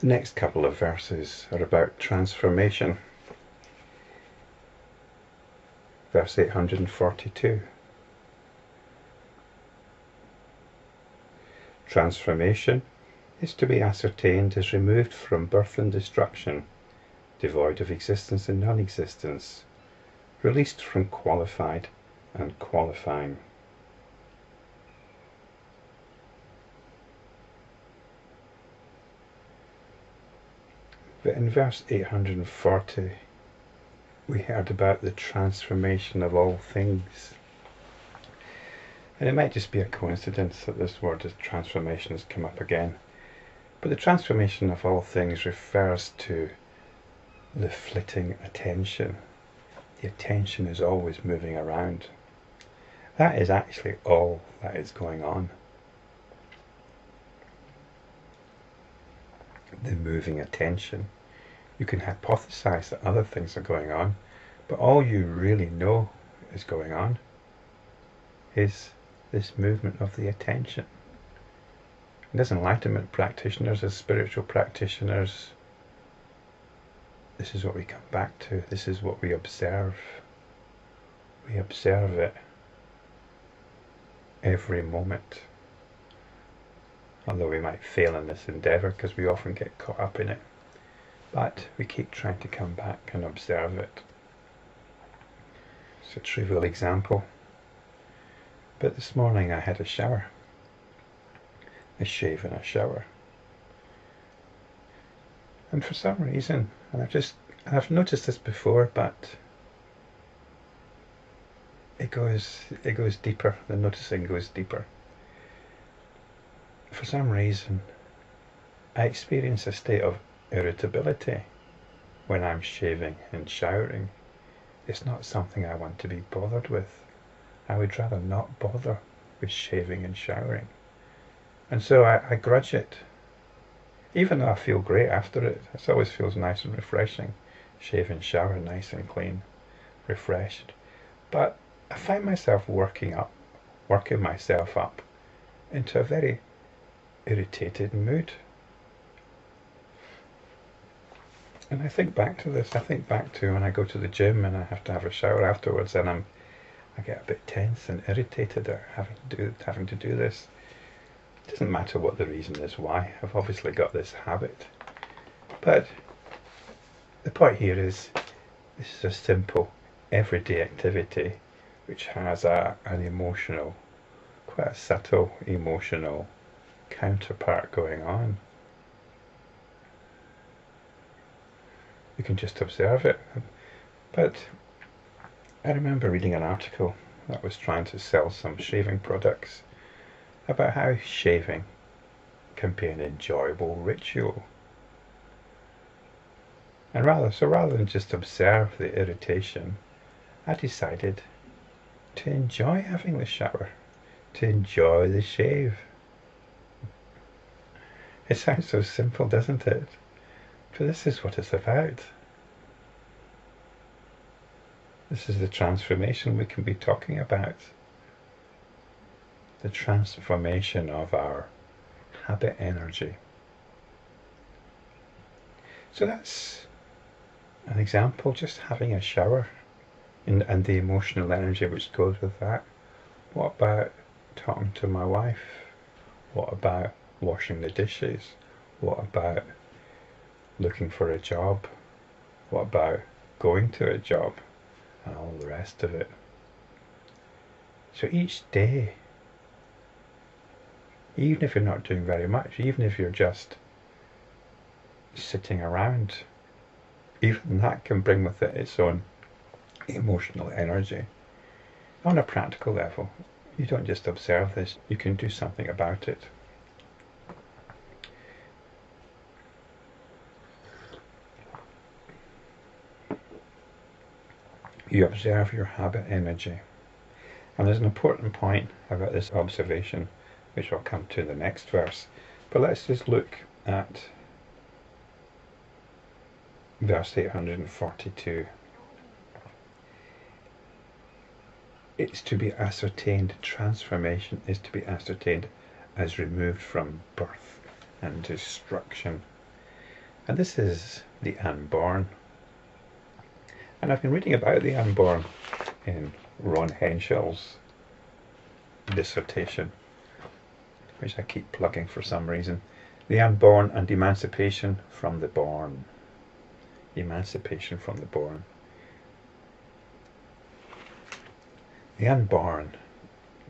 The next couple of verses are about transformation. Verse 842. Transformation is to be ascertained as removed from birth and destruction, devoid of existence and non-existence, released from qualified and qualifying. But in verse 840, we heard about the transformation of all things. And it might just be a coincidence that this word transformation has come up again. But the transformation of all things refers to the flitting attention. The attention is always moving around. That is actually all that is going on. The moving attention. You can hypothesize that other things are going on, but all you really know is going on is this movement of the attention. And as enlightenment practitioners, as spiritual practitioners, this is what we come back to. This is what we observe. We observe it every moment. Although we might fail in this endeavour because we often get caught up in it. But we keep trying to come back and observe it. It's a trivial example. But this morning I had a shower. A shave and a shower. And for some reason, and I've noticed this before, but it goes deeper. The noticing goes deeper. For some reason, I experience a state of irritability when I'm shaving and showering. It's not something I want to be bothered with. I would rather not bother with shaving and showering. And so I grudge it. Even though I feel great after it. It always feels nice and refreshing. Shave and shower, nice and clean, refreshed. But I find myself working myself up into a very irritated mood. And I think back to this. I think back to when I go to the gym and I have to have a shower afterwards, and I get a bit tense and irritated at having to do this. It doesn't matter what the reason is why. I've obviously got this habit. But the point here is, this is a simple, everyday activity which has an emotional, quite a subtle emotional counterpart going on. You can just observe it. But I remember reading an article that was trying to sell some shaving products about how shaving can be an enjoyable ritual. And rather than just observe the irritation, I decided to enjoy having the shower, to enjoy the shave. It sounds so simple, doesn't it? But this is what it's about. This is the transformation we can be talking about. The transformation of our habit energy. So that's an example, just having a shower and the emotional energy which goes with that. What about talking to my wife? What about washing the dishes? What about looking for a job? What about going to a job? And all the rest of it. So each day, even if you're not doing very much, even if you're just sitting around, even that can bring with it its own emotional energy. On a practical level, you don't just observe this, you can do something about it. You observe your habit energy. And there's an important point about this observation, which I'll come to in the next verse. But let's just look at verse 842. It's to be ascertained, transformation is to be ascertained as removed from birth and destruction. And this is the unborn. And I've been reading about the unborn in Ron Henschel's dissertation, which I keep plugging for some reason. The unborn and emancipation from the born. Emancipation from the born. The unborn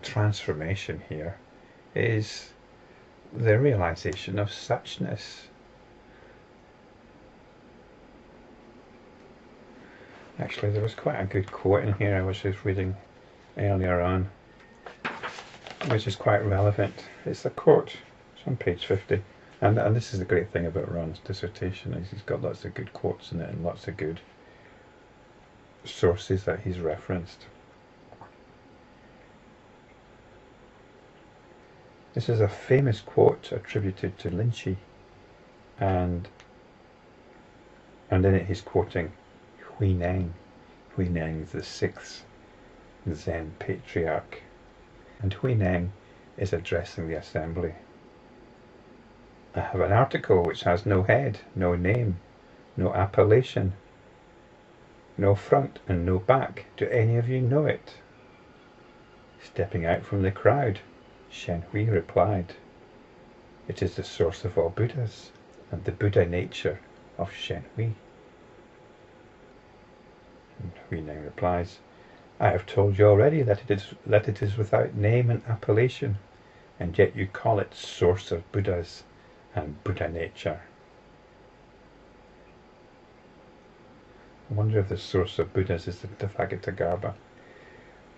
transformation here is the realization of suchness. Actually, there was quite a good quote in here I was just reading earlier on, which is quite relevant. It's a quote. It's on page 50. And this is the great thing about Ron's dissertation, is he's got lots of good quotes in it and lots of good sources that he's referenced. This is a famous quote attributed to Linchi, and in it he's quoting Huineng. Huineng is the 6th Zen patriarch, and Huineng is addressing the assembly. I have an article which has no head, no name, no appellation, no front and no back. Do any of you know it? Stepping out from the crowd, Shen Hui replied, "It is the source of all Buddhas and the Buddha nature of Shen Hui." And Huineng replies, "I have told you already that it is without name and appellation, and yet you call it source of Buddhas and Buddha nature." I wonder if the source of Buddhas is the Tathagata,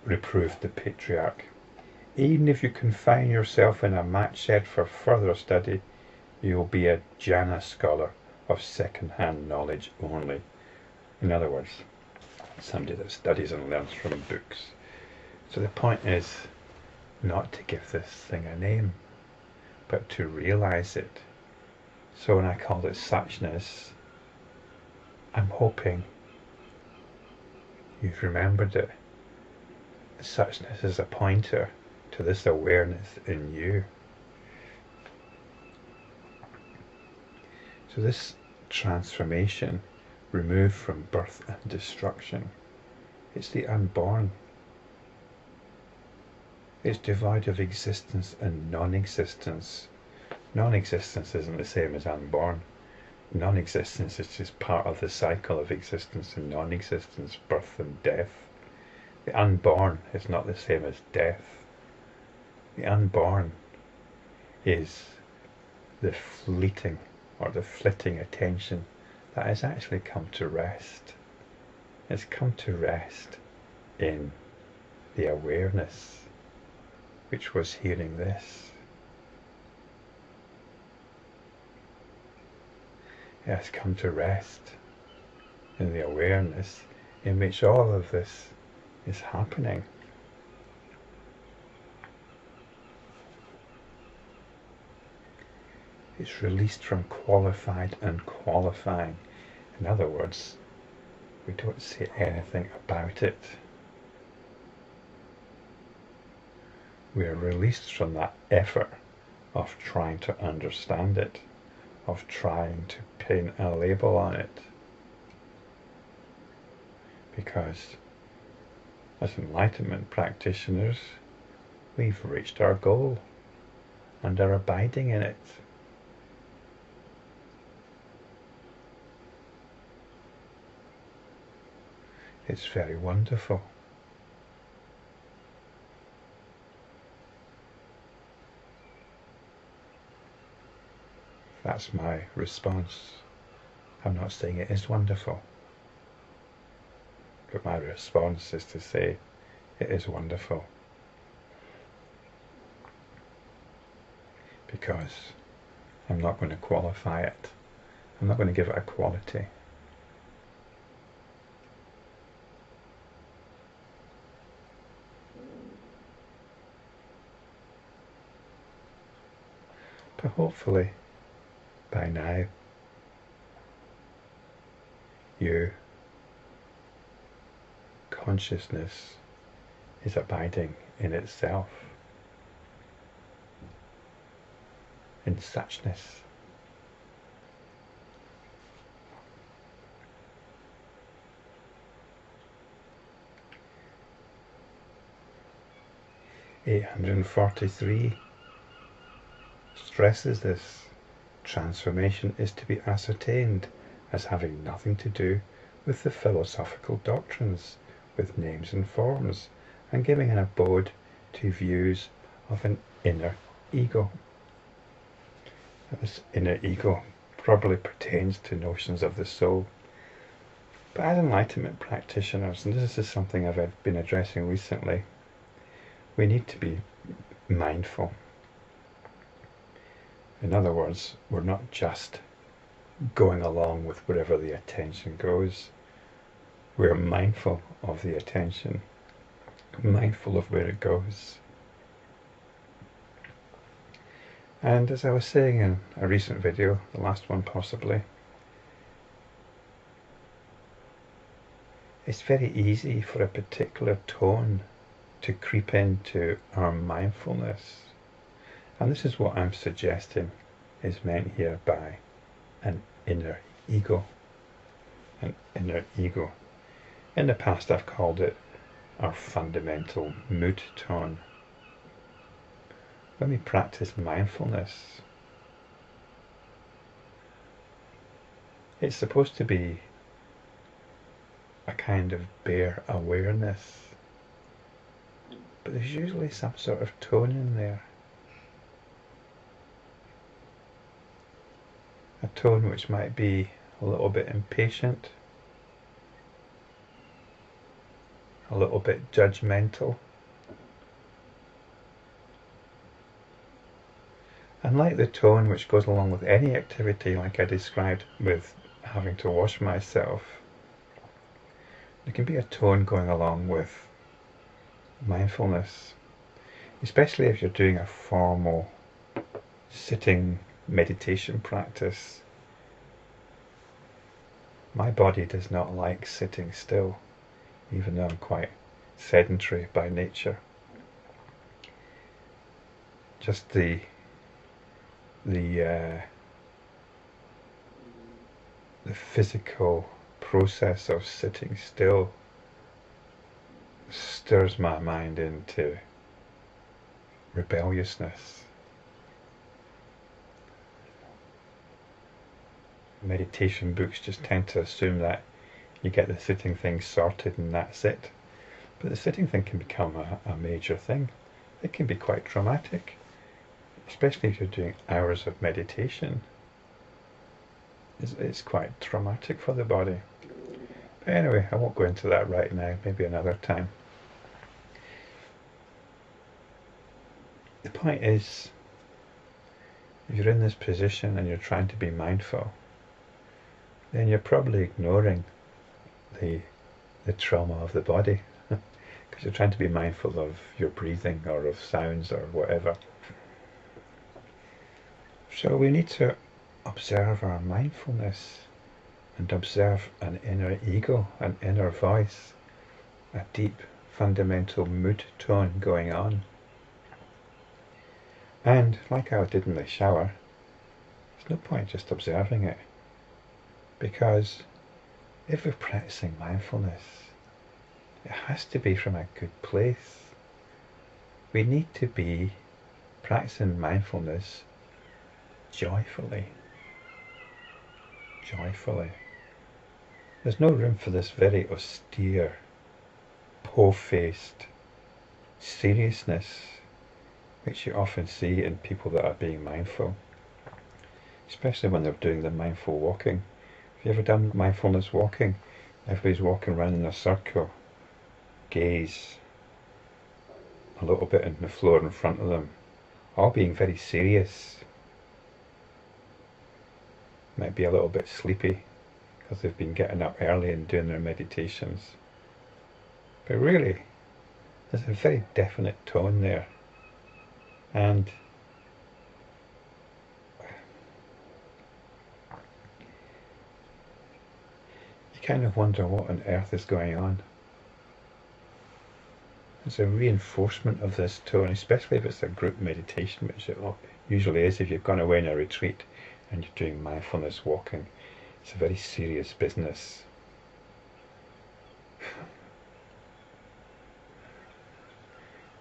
reproved the patriarch. Even if you confine yourself in a mat shed for further study, you will be a jhana scholar of second-hand knowledge only. In other words, somebody that studies and learns from books. So the point is not to give this thing a name, but to realize it. So when I call it suchness, I'm hoping you've remembered it. Suchness is a pointer to this awareness in you. So this transformation, removed from birth and destruction, it's the unborn. It's devoid of existence and non-existence. Non-existence isn't the same as unborn. Non-existence is just part of the cycle of existence and non-existence, birth and death. The unborn is not the same as death. The unborn is the fleeting or the flitting attention that has actually come to rest. It's come to rest in the awareness which was hearing this. It has come to rest in the awareness in which all of this is happening. It's released from qualified and qualifying. In other words, we don't say anything about it. We are released from that effort of trying to understand it, of trying to pin a label on it. Because as enlightenment practitioners, we've reached our goal and are abiding in it. It's very wonderful. That's my response. I'm not saying it is wonderful, but my response is to say it is wonderful. Because I'm not going to qualify it. I'm not going to give it a quality. But hopefully, by now, your consciousness is abiding in itself, in suchness. 843 stresses this. Transformation is to be ascertained as having nothing to do with the philosophical doctrines, with names and forms, and giving an abode to views of an inner ego. This inner ego probably pertains to notions of the soul. But as enlightenment practitioners, and this is something I've been addressing recently, we need to be mindful. In other words, we're not just going along with wherever the attention goes. We're mindful of the attention, mindful of where it goes. And as I was saying in a recent video, the last one possibly, it's very easy for a particular tone to creep into our mindfulness. And this is what I'm suggesting is meant here by an inner ego. An inner ego. In the past I've called it our fundamental mood tone. When we practice mindfulness, it's supposed to be a kind of bare awareness, but there's usually some sort of tone in there. A tone which might be a little bit impatient, a little bit judgmental. And like the tone which goes along with any activity, like I described with having to wash myself, there can be a tone going along with mindfulness, especially if you're doing a formal sitting meditation practice. My body does not like sitting still, even though I'm quite sedentary by nature. Just the physical process of sitting still stirs my mind into rebelliousness. Meditation books just tend to assume that you get the sitting thing sorted and that's it. But the sitting thing can become a major thing. It can be quite traumatic, especially if you're doing hours of meditation. It's quite traumatic for the body. But anyway, I won't go into that right now, maybe another time. The point is, if you're in this position and you're trying to be mindful, then you're probably ignoring the trauma of the body, because you're trying to be mindful of your breathing or of sounds or whatever. So we need to observe our mindfulness and observe an inner ego, an inner voice, a deep fundamental mood tone going on. And like I did in the shower, there's no point just observing it, because if we're practicing mindfulness, it has to be from a good place. We need to be practicing mindfulness joyfully. Joyfully. There's no room for this very austere, po-faced seriousness which you often see in people that are being mindful, especially when they're doing the mindful walking. Have you ever done mindfulness walking? Everybody's walking around in a circle, gaze a little bit on the floor in front of them, all being very serious. Might be a little bit sleepy because they've been getting up early and doing their meditations. But really, there's a very definite tone there. And you kind of wonder what on earth is going on. It's a reinforcement of this tone, especially if it's a group meditation, which it usually is if you've gone away on a retreat and you're doing mindfulness walking. It's a very serious business.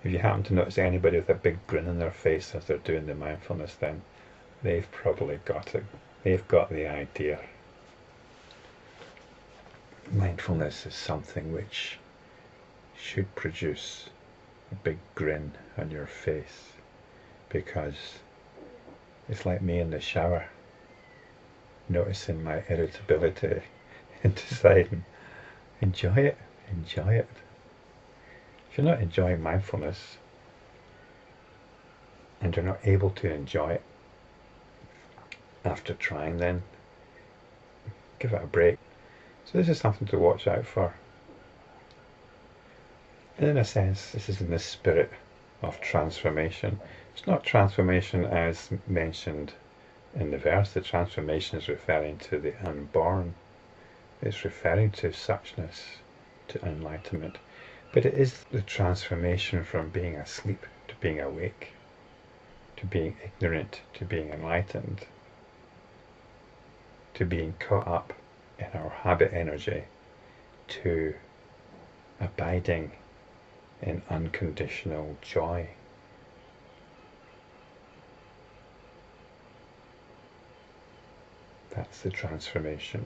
If you happen to notice anybody with a big grin on their face as they're doing the mindfulness, then they've probably got it. They've got the idea. Mindfulness is something which should produce a big grin on your face, because it's like me in the shower, noticing my irritability and deciding, enjoy it, enjoy it. If you're not enjoying mindfulness and you're not able to enjoy it after trying, then give it a break. So this is something to watch out for. And in a sense, this is in the spirit of transformation. It's not transformation as mentioned in the verse. The transformation is referring to the unborn. It's referring to suchness, to enlightenment. But it is the transformation from being asleep to being awake, to being ignorant to being enlightened, to being caught up in our habit energy, to abiding in unconditional joy. That's the transformation.